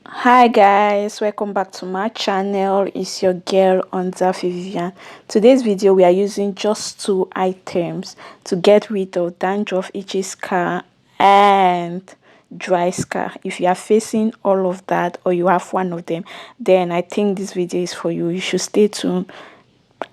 Hi guys, welcome back to my channel. It's your girl Ondafi Vivian. Today's video we are using just two items to get rid of dandruff, itchy scar and dry scar. If you are facing all of that or you have one of them, then I think this video is for you. You should stay tuned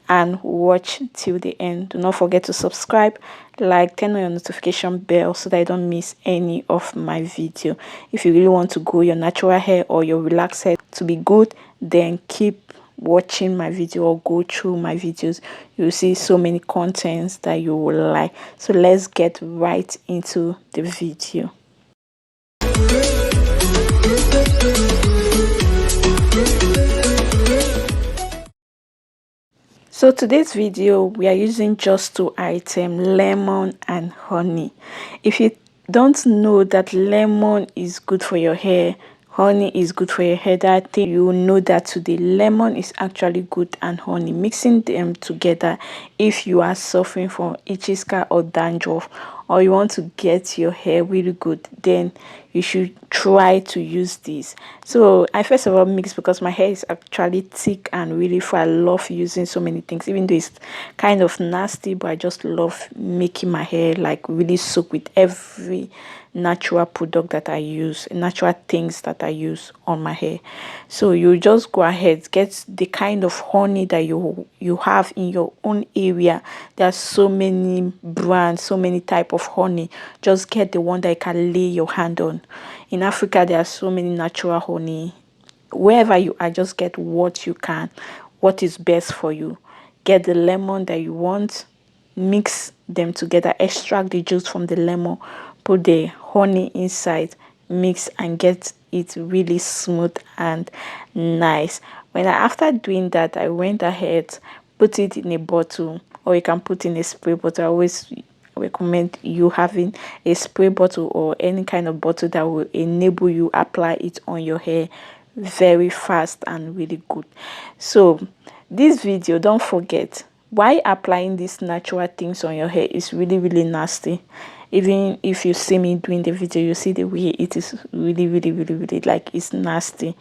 and watch till the end. Do not forget to subscribe, like, turn on your notification bell so that you don't miss any of my video. If you really want to grow your natural hair or your relaxed hair to be good, then keep watching my video or go through my videos. You'll see so many contents that you will like. So let's get right into the video. So today's video we are using just two items, lemon and honey. If you don't know that lemon is good for your hair, honey is good for your hair, that thing you will know that today. Lemon is actually good and honey, mixing them together if you are suffering from itchy scar or dandruff, or you want to get your hair really good, then you should try to use this. So I first of all mix because my hair is actually thick and really full. I love using so many things, even though it's kind of nasty, but I just love making my hair like really soak with every natural product that I use, natural things that I use on my hair. So you just go ahead, get the kind of honey that you have in your own area. There's so many brands, so many type of honey. Just get the one that you can lay your hand on. In Africa there are so many natural honey. Wherever you are, just get what you can, what is best for you. Get the lemon that you want, mix them together, extract the juice from the lemon, put the honey inside, mix and get it really smooth and nice. After doing that, I went ahead, put it in a bottle, or you can put in a spray bottle. I always recommend you having a spray bottle or any kind of bottle that will enable you apply it on your hair very fast and really good. So this video, don't forget, why applying these natural things on your hair is really nasty. Even if you see me doing the video, you see the way it is really like it's nasty.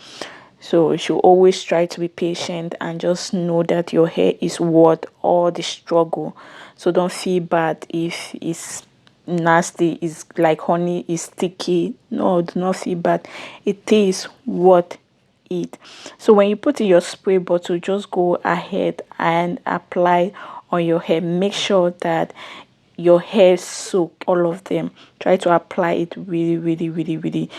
So you should always try to be patient and just know that your hair is worth all the struggle. So don't feel bad if it's nasty, it's like honey is sticky. No, do not feel bad. It is worth it. So when you put in your spray bottle, just go ahead and apply on your hair. Make sure that your hair soak all of them. Try to apply it really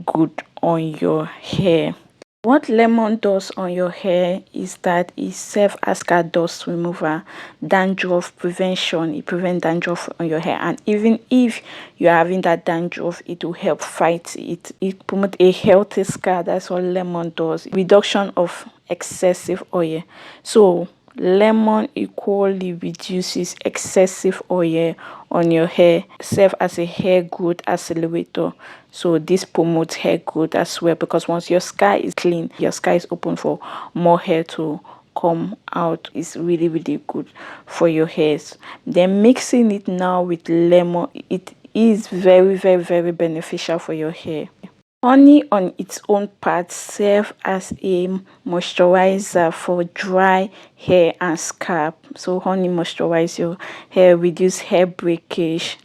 good on your hair. What lemon does on your hair is that it serves as a dust remover, dandruff prevention. It prevents dandruff on your hair, and even if you're having that dandruff, it will help fight it. It promotes a healthy scalp. That's what lemon does. Reduction of excessive oil. So lemon equally reduces excessive oil on your hair, serve as a hair growth accelerator. So this promotes hair growth as well, because once your scar is clean, your scar is open for more hair to come out. Is really good for your hairs. Then mixing it now with lemon, it is very beneficial for your hair. Honey on its own part serves as a moisturizer for dry hair and scalp. So honey moisturize your hair, reduce hair breakage,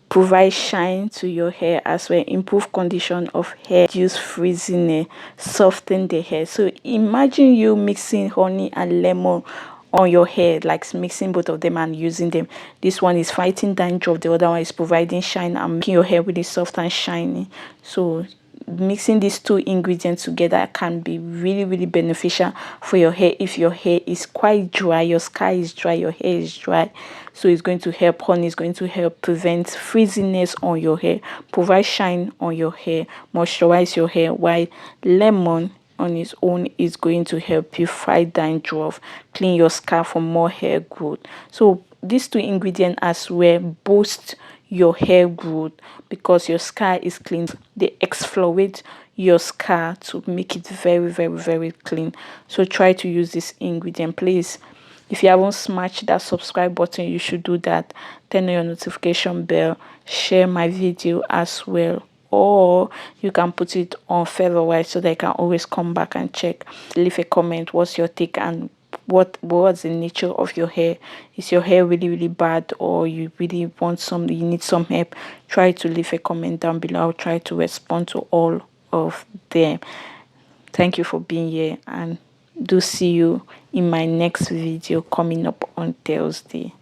provide shine to your hair as well, improve condition of hair, reduce frizziness, soften the hair. So imagine you mixing honey and lemon on your hair, like mixing both of them and using them. This one is fighting dandruff, the other one is providing shine and making your hair really soft and shiny. So mixing these two ingredients together can be really beneficial for your hair. If your hair is quite dry, your scalp is dry, your hair is dry, so it's going to help. Honey is going to help prevent frizziness on your hair, provide shine on your hair, moisturize your hair, while lemon on its own is going to help you fight dandruff, clean your scalp for more hair growth. So these two ingredients as well boost your hair growth, because your scalp is clean. They exfoliate your scalp to make it very clean. So try to use this ingredient, please. If you haven't smashed that subscribe button, you should do that. Turn on your notification bell, share my video as well. or you can put it on featherweight so they can always come back and check. Leave a comment, what's your take, and what's the nature of your hair. Is your hair really bad, or you really want some, you need some help? Try to leave a comment down below. I'll try to respond to all of them. Thank you for being here, and do see you in my next video coming up on Thursday.